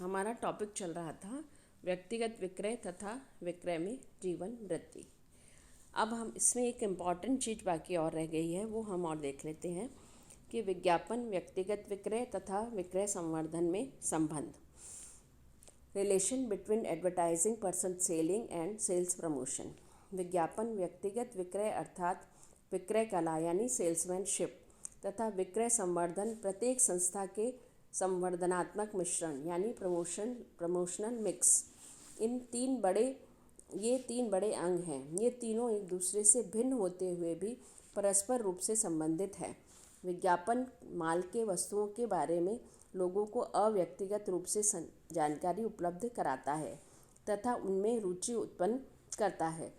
हमारा टॉपिक चल रहा था व्यक्तिगत विक्रय तथा विक्रय में जीवन वृत्ति। अब हम इसमें एक इम्पॉर्टेंट चीज़ बाकी और रह गई है, वो हम और देख लेते हैं कि विज्ञापन व्यक्तिगत विक्रय तथा विक्रय संवर्धन में संबंध, relation between advertising person selling and sales promotion. विज्ञापन व्यक्तिगत विक्रय अर्थात विक्रय कला यानी सेल्समैनशिप तथा विक्रय संवर्धन प्रत्येक संस्था के संवर्धनात्मक मिश्रण यानी प्रमोशनल मिक्स। ये तीन बड़े अंग हैं। ये तीनों एक दूसरे से भिन्न होते हुए भी परस्पर रूप से संबंधित हैं। विज्ञापन माल के वस्तुओं के बारे में लोगों को अव्यक्तिगत रूप से जानकारी उपलब्ध कराता है तथा उनमें रुचि उत्पन्न करता है।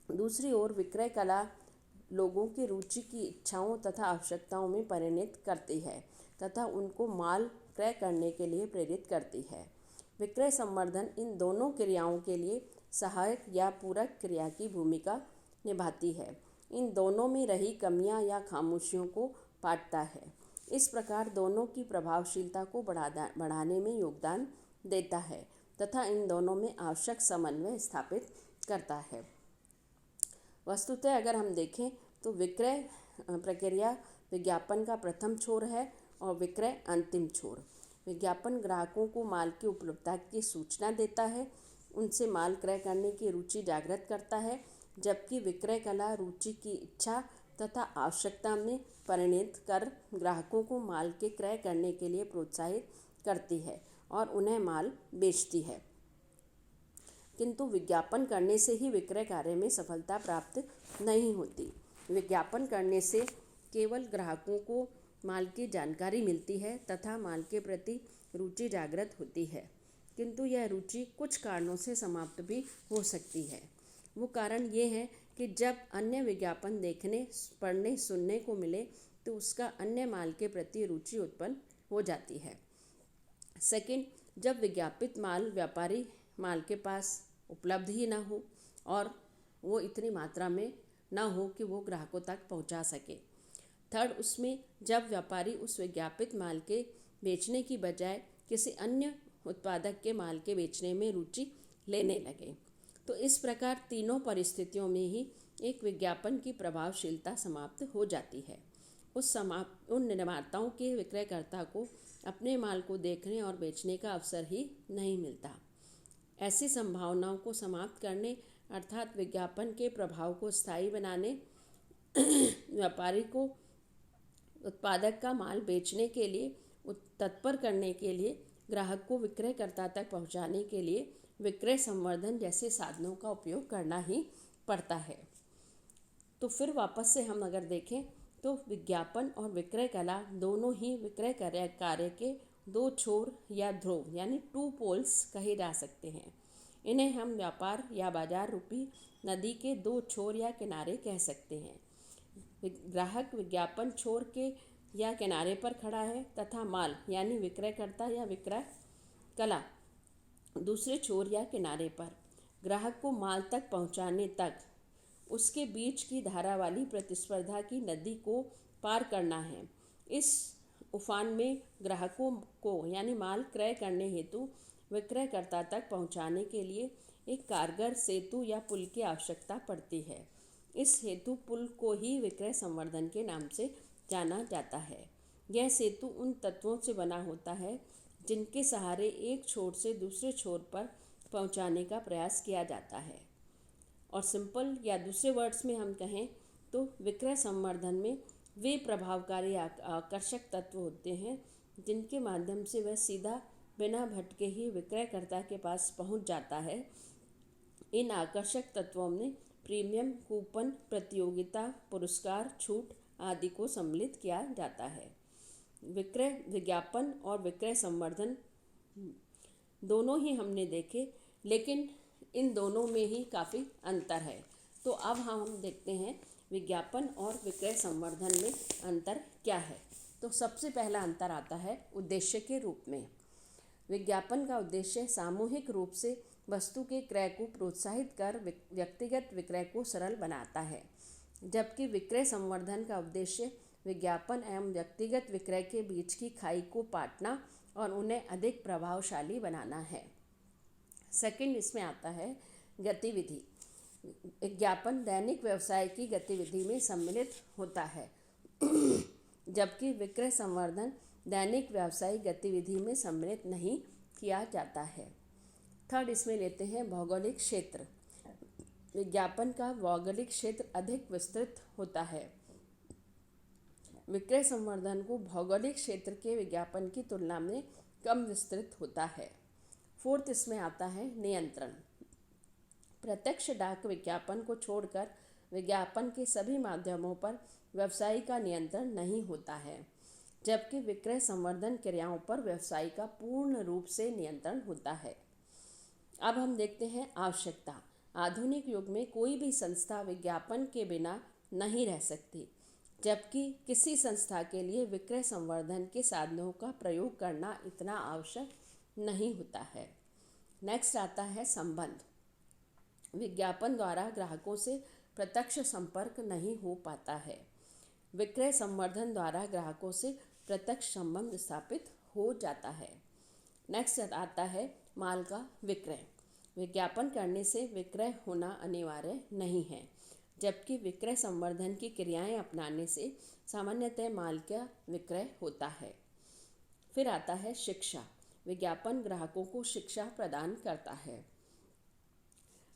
दूसरी ओर विक्रय कला लोगों की रुचि की इच्छाओं तथा आवश्यकताओं में परिणत करती है तथा उनको माल क्रय करने के लिए प्रेरित करती है। विक्रय संवर्धन इन दोनों क्रियाओं के लिए सहायक या पूरक क्रिया की भूमिका निभाती है। इन दोनों में रही कमियां या खामोशियों को पाटता है। इस प्रकार दोनों की प्रभावशीलता को बढ़ाने में योगदान देता है तथा इन दोनों में आवश्यक समन्वय स्थापित करता है। वस्तुतः अगर हम देखें तो विक्रय प्रक्रिया विज्ञापन का प्रथम छोर है और विक्रय अंतिम छोर। विज्ञापन ग्राहकों को माल की उपलब्धता की सूचना देता है, उनसे माल क्रय करने की रुचि जागृत करता है, जबकि विक्रय कला रुचि की इच्छा तथा आवश्यकता में परिणत कर ग्राहकों को माल के क्रय करने के लिए प्रोत्साहित करती है और उन्हें माल बेचती है। किंतु विज्ञापन करने से ही विक्रय कार्य में सफलता प्राप्त नहीं होती। विज्ञापन करने से केवल ग्राहकों को माल की जानकारी मिलती है तथा माल के प्रति रुचि जागृत होती है, किंतु यह रुचि कुछ कारणों से समाप्त भी हो सकती है। वो कारण ये है कि जब अन्य विज्ञापन देखने, पढ़ने, सुनने को मिले तो उसका अन्य माल के प्रति रुचि उत्पन्न हो जाती है। सेकंड, जब विज्ञापित माल व्यापारी माल के पास उपलब्ध ही ना हो और वो इतनी मात्रा में ना हो कि वो ग्राहकों तक पहुंचा सके। थर्ड, उसमें जब व्यापारी उस विज्ञापित माल के बेचने की बजाय किसी अन्य उत्पादक के माल के बेचने में रुचि लेने लगे। तो इस प्रकार तीनों परिस्थितियों में ही एक विज्ञापन की प्रभावशीलता समाप्त हो जाती है। उन निर्माताओं के विक्रयकर्ता को अपने माल को देखने और बेचने का अवसर ही नहीं मिलता। ऐसी संभावनाओं को समाप्त करने अर्थात विज्ञापन के प्रभाव को स्थायी बनाने, व्यापारी को उत्पादक का माल बेचने के लिए तत्पर करने के लिए, ग्राहक को विक्रयकर्ता तक पहुंचाने के लिए विक्रय संवर्धन जैसे साधनों का उपयोग करना ही पड़ता है। तो फिर वापस से हम अगर देखें तो विज्ञापन और विक्रय कला दोनों ही विक्रय कार्य के दो छोर या ध्रुव यानी टू पोल्स कहे जा सकते हैं। इन्हें हम व्यापार या बाजार रूपी नदी के दो छोर या किनारे कह सकते हैं। ग्राहक विज्ञापन छोर के या किनारे पर खड़ा है तथा माल यानी विक्रयकर्ता या विक्रय कला दूसरे छोर या किनारे पर। ग्राहक को माल तक पहुंचाने तक उसके बीच की धारा वाली प्रतिस्पर्धा की नदी को पार करना है। इस उफान में ग्राहकों को यानी माल क्रय करने हेतु विक्रयकर्ता तक पहुंचाने के लिए एक कारगर सेतु या पुल की आवश्यकता पड़ती है। इस हेतु पुल को ही विक्रय संवर्धन के नाम से जाना जाता है। यह सेतु उन तत्वों से बना होता है जिनके सहारे एक छोर से दूसरे छोर पर पहुंचाने का प्रयास किया जाता है। और सिंपल या दूसरे वर्ड्स में हम कहें तो विक्रय संवर्धन में वे प्रभावकारी आकर्षक तत्व होते हैं जिनके माध्यम से वह सीधा बिना भटके ही विक्रयकर्ता के पास पहुंच जाता है। इन आकर्षक तत्वों में प्रीमियम, कूपन, प्रतियोगिता, पुरस्कार, छूट आदि को सम्मिलित किया जाता है। विक्रय विज्ञापन और विक्रय संवर्धन दोनों ही हमने देखे, लेकिन इन दोनों में ही काफ़ी अंतर है। तो अब हम देखते हैं विज्ञापन और विक्रय संवर्धन में अंतर क्या है। तो सबसे पहला अंतर आता है उद्देश्य के रूप में। विज्ञापन का उद्देश्य सामूहिक रूप से वस्तु के क्रय को प्रोत्साहित कर व्यक्तिगत विक्रय को सरल बनाता है, जबकि विक्रय संवर्धन का उद्देश्य विज्ञापन एवं व्यक्तिगत विक्रय के बीच की खाई को पाटना और उन्हें अधिक प्रभावशाली बनाना है। सेकंड इसमें आता है गतिविधि। विज्ञापन दैनिक व्यवसाय की गतिविधि में सम्मिलित होता है जबकि विक्रय संवर्धन दैनिक व्यावसायिक गतिविधि में सम्मिलित नहीं किया जाता है। थर्ड इसमें लेते हैं भौगोलिक क्षेत्र। विज्ञापन का भौगोलिक क्षेत्र अधिक विस्तृत होता है। विक्रय संवर्धन को भौगोलिक क्षेत्र के विज्ञापन की तुलना में कम विस्तृत होता है। फोर्थ इसमें आता है नियंत्रण। प्रत्यक्ष डाक विज्ञापन को छोड़कर विज्ञापन के सभी माध्यमों पर व्यवसायी का नियंत्रण नहीं होता है, जबकि विक्रय संवर्धन क्रियाओं पर व्यवसायी का पूर्ण रूप से नियंत्रण होता है। अब हम देखते हैं आवश्यकता। आधुनिक युग में कोई भी संस्था विज्ञापन के बिना नहीं रह सकती, जबकि किसी संस्था के लिए विक्रय संवर्धन के साधनों का प्रयोग करना इतना आवश्यक नहीं होता है। नेक्स्ट आता है संबंध। विज्ञापन द्वारा ग्राहकों से प्रत्यक्ष संपर्क नहीं हो पाता है। विक्रय संवर्धन द्वारा ग्राहकों से प्रत्यक्ष संबंध स्थापित हो जाता है। नेक्स्ट आता है माल का विक्रय। विज्ञापन करने से विक्रय होना अनिवार्य नहीं है, जबकि विक्रय संवर्धन की क्रियाएं अपनाने से सामान्यतः माल का विक्रय होता है। फिर आता है शिक्षा। विज्ञापन ग्राहकों को शिक्षा प्रदान करता है,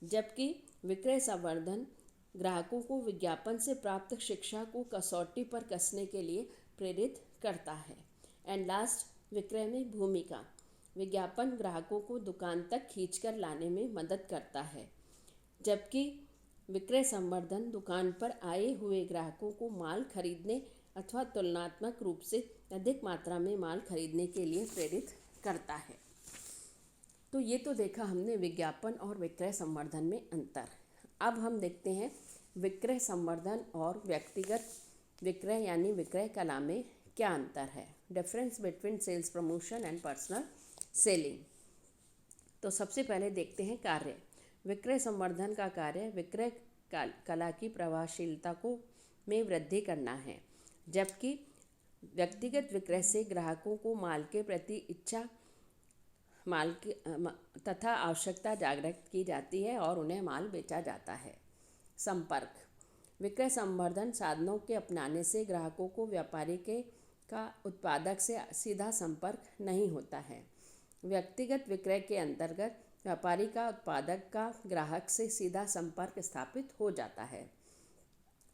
जबकि विक्रय संवर्धन ग्राहकों को विज्ञापन से प्राप्त शिक्षा को कसौटी पर कसने के लिए प्रेरित करता है। एंड लास्ट, विक्रय में भूमिका। विज्ञापन ग्राहकों को दुकान तक खींचकर लाने में मदद करता है, जबकि विक्रय संवर्धन दुकान पर आए हुए ग्राहकों को माल खरीदने अथवा तुलनात्मक रूप से अधिक मात्रा में माल खरीदने के लिए प्रेरित करता है। तो ये तो देखा हमने विज्ञापन और विक्रय संवर्धन में अंतर। अब हम देखते हैं विक्रय संवर्धन और व्यक्तिगत विक्रय यानी विक्रय कला में क्या अंतर है। Difference between sales promotion and personal selling. तो सबसे पहले देखते हैं कार्य। विक्रय संवर्धन का कार्य विक्रय कला की प्रभावशीलता को में वृद्धि करना है, जबकि व्यक्तिगत विक्रय से ग्राहकों को माल के प्रति इच्छा तथा आवश्यकता जागृत की जाती है और उन्हें माल बेचा जाता है। संपर्क। विक्रय संवर्धन साधनों के अपनाने से ग्राहकों को व्यापारी का उत्पादक से सीधा संपर्क नहीं होता है। व्यक्तिगत विक्रय के अंतर्गत व्यापारी का उत्पादक का ग्राहक से सीधा संपर्क स्थापित हो जाता है।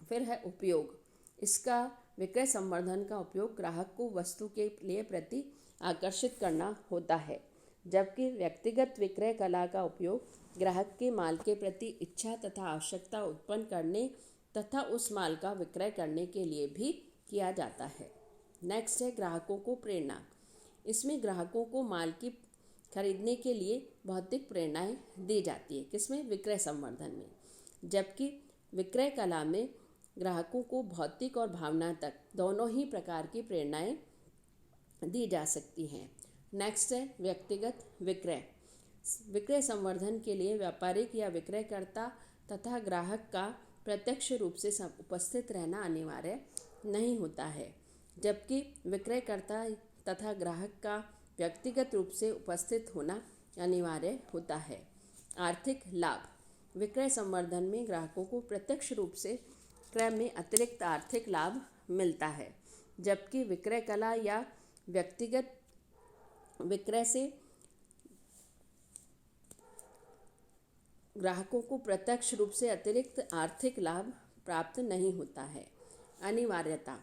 फिर है उपयोग। इसका विक्रय संवर्धन का उपयोग ग्राहक को वस्तु के लिए प्रति आकर्षित करना होता है, जबकि व्यक्तिगत विक्रय कला का उपयोग ग्राहक के माल के प्रति इच्छा तथा आवश्यकता उत्पन्न करने तथा उस माल का विक्रय करने के लिए भी किया जाता है। नेक्स्ट है ग्राहकों को प्रेरणा। इसमें ग्राहकों को माल की खरीदने के लिए भौतिक प्रेरणाएं दी जाती है। किसमें? विक्रय संवर्धन में। जबकि विक्रय कला में ग्राहकों को भौतिक और भावनात्मक दोनों ही प्रकार की प्रेरणाएं दी जा सकती हैं। नेक्स्ट है व्यक्तिगत विक्रय। विक्रय संवर्धन के लिए व्यापारिक या विक्रयकर्ता तथा ग्राहक का प्रत्यक्ष रूप से उपस्थित रहना अनिवार्य नहीं होता है, जबकि विक्रयकर्ता तथा ग्राहक का व्यक्तिगत रूप से उपस्थित होना अनिवार्य होता है। आर्थिक लाभ। विक्रय संवर्धन में ग्राहकों को प्रत्यक्ष रूप से क्रय में अतिरिक्त आर्थिक लाभ मिलता है, जबकि विक्रय कला या व्यक्तिगत विक्रय से ग्राहकों को प्रत्यक्ष रूप से अतिरिक्त आर्थिक लाभ प्राप्त नहीं होता है। अनिवार्यता।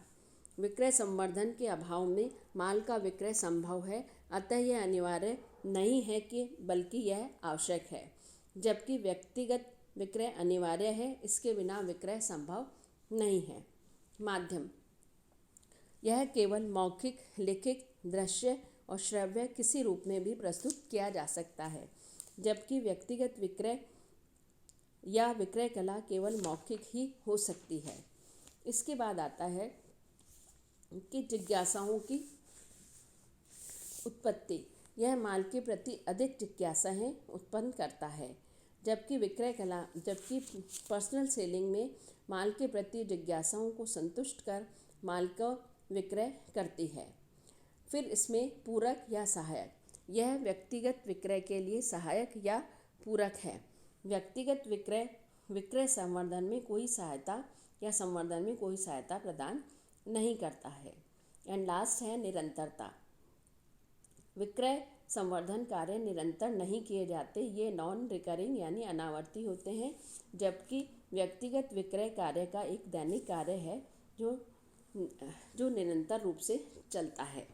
विक्रय संवर्धन के अभाव में माल का विक्रय संभव है, अतः यह अनिवार्य नहीं है बल्कि यह आवश्यक है, जबकि व्यक्तिगत विक्रय अनिवार्य है, इसके बिना विक्रय संभव नहीं है। माध्यम। यह केवल मौखिक, लिखित, दृश्य और श्रव्य किसी रूप में भी प्रस्तुत किया जा सकता है, जबकि व्यक्तिगत विक्रय या विक्रय कला केवल मौखिक ही हो सकती है। इसके बाद आता है कि जिज्ञासाओं की उत्पत्ति। यह माल के प्रति अधिक जिज्ञासाएं उत्पन्न करता है, जबकि पर्सनल सेलिंग में माल के प्रति जिज्ञासाओं को संतुष्ट कर माल का विक्रय करती है। फिर इसमें पूरक या सहायक, यह व्यक्तिगत विक्रय के लिए सहायक या पूरक है। व्यक्तिगत विक्रय विक्रय संवर्धन में कोई सहायता या संवर्धन में कोई सहायता प्रदान नहीं करता है। एंड लास्ट है निरंतरता। विक्रय संवर्धन कार्य निरंतर नहीं किए जाते, ये नॉन रिकरिंग यानी अनावर्ती होते हैं, जबकि व्यक्तिगत विक्रय कार्य का एक दैनिक कार्य है जो निरंतर रूप से चलता है।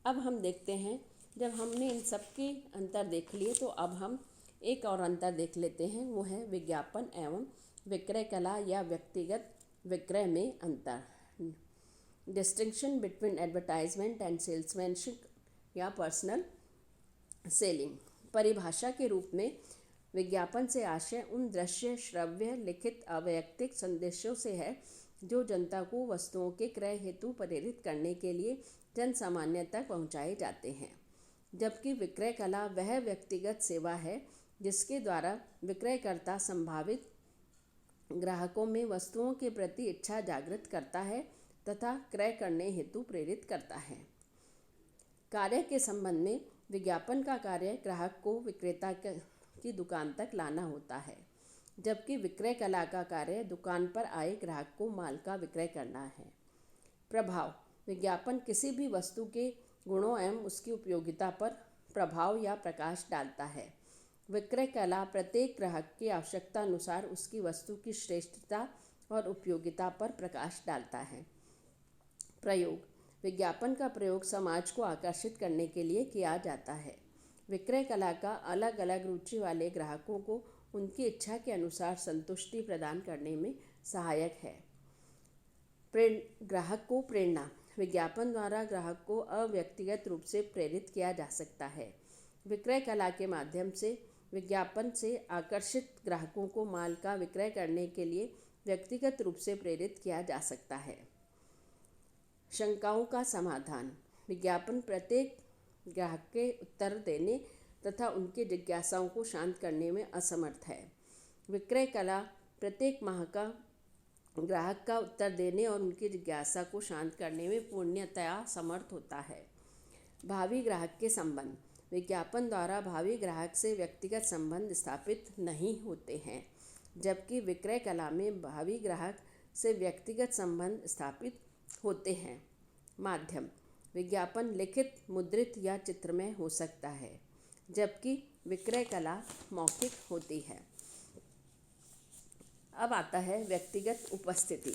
अब हम देखते हैं, जब हमने इन सब के अंतर देख लिए तो अब हम एक और अंतर देख लेते हैं, वो है विज्ञापन एवं विक्रय कला या व्यक्तिगत विक्रय में अंतर। Distinction between advertisement and salesmanship या पर्सनल सेलिंग। परिभाषा के रूप में विज्ञापन से आशय उन दृश्य, श्रव्य, लिखित, अवैयक्तिक संदेशों से है जो जनता को वस्तुओं के क्रय हेतु प्रेरित करने के लिए जन सामान्य तक पहुँचाए जाते हैं, जबकि विक्रय कला वह व्यक्तिगत सेवा है जिसके द्वारा विक्रयकर्ता संभावित ग्राहकों में वस्तुओं के प्रति इच्छा जागृत करता है तथा क्रय करने हेतु प्रेरित करता है। कार्य के संबंध में विज्ञापन का कार्य ग्राहक को विक्रेता की दुकान तक लाना होता है, जबकि विक्रय कला का कार्य दुकान पर आए ग्राहक को माल का विक्रय करना है। प्रभाव। विज्ञापन किसी भी वस्तु के गुणों एवं उसकी उपयोगिता पर प्रभाव या प्रकाश डालता है। विक्रय कला प्रत्येक ग्राहक की आवश्यकता अनुसार उसकी वस्तु की श्रेष्ठता और उपयोगिता पर प्रकाश डालता है। प्रयोग। विज्ञापन का प्रयोग समाज को आकर्षित करने के लिए किया जाता है। विक्रय कला का अलग अलग रुचि वाले ग्राहकों को उनकी इच्छा के अनुसार संतुष्टि प्रदान करने में सहायक है। ग्राहक को प्रेरणा। विज्ञापन द्वारा ग्राहक को अव्यक्तिगत रूप से प्रेरित किया जा सकता है। विक्रय कला के माध्यम से विज्ञापन से आकर्षित ग्राहकों को माल का विक्रय करने के लिए व्यक्तिगत रूप से प्रेरित किया जा सकता है। शंकाओं का समाधान। विज्ञापन प्रत्येक ग्राहक के उत्तर देने तथा उनकी जिज्ञासाओं को शांत करने में असमर्थ है। विक्रय कला प्रत्येक माह का ग्राहक का उत्तर देने और उनकी जिज्ञासा को शांत करने में पूर्णतया समर्थ होता है। भावी ग्राहक के संबंध। विज्ञापन द्वारा भावी ग्राहक से व्यक्तिगत संबंध स्थापित नहीं होते हैं, जबकि विक्रय कला में भावी ग्राहक से व्यक्तिगत संबंध स्थापित होते हैं। माध्यम। विज्ञापन लिखित, मुद्रित या चित्रमय हो सकता है, जबकि विक्रय कला मौखिक होती है। अब आता है व्यक्तिगत उपस्थिति।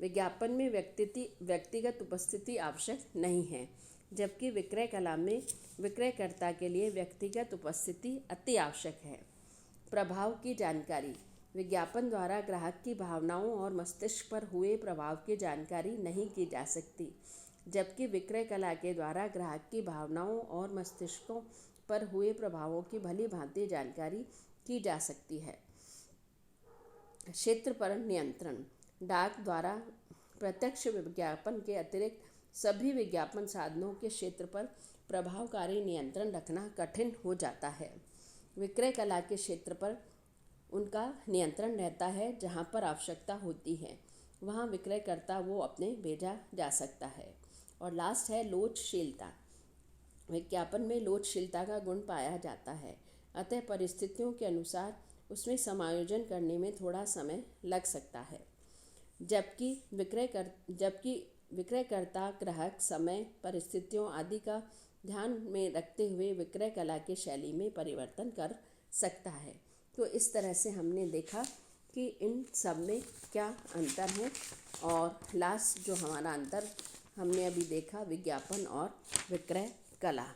विज्ञापन में व्यक्तिगत उपस्थिति आवश्यक नहीं है, जबकि विक्रय कला में विक्रयकर्ता के लिए व्यक्तिगत उपस्थिति अति आवश्यक है। प्रभाव की जानकारी। विज्ञापन द्वारा ग्राहक की भावनाओं और मस्तिष्क पर हुए प्रभाव की जानकारी नहीं की जा सकती, जबकि विक्रय कला के द्वारा ग्राहक की भावनाओं और मस्तिष्कों पर हुए प्रभावों की भली भांति जानकारी की जा सकती है। क्षेत्र पर नियंत्रण। डाक द्वारा प्रत्यक्ष विज्ञापन के अतिरिक्त सभी विज्ञापन साधनों के क्षेत्र पर प्रभावकारी नियंत्रण रखना कठिन हो जाता है। विक्रय कला के क्षेत्र पर उनका नियंत्रण रहता है, जहाँ पर आवश्यकता होती है वहाँ विक्रयकर्ता वो अपने भेजा जा सकता है। और लास्ट है लोचशीलता। विज्ञापन में लोचशीलता का गुण पाया जाता है, अतः परिस्थितियों के अनुसार उसमें समायोजन करने में थोड़ा समय लग सकता है, जबकि विक्रयकर्ता ग्राहक, समय, परिस्थितियों आदि का ध्यान में रखते हुए विक्रय कला की शैली में परिवर्तन कर सकता है। तो इस तरह से हमने देखा कि इन सब में क्या अंतर है, और लास्ट जो हमारा अंतर हमने अभी देखा विज्ञापन और विक्रय कला।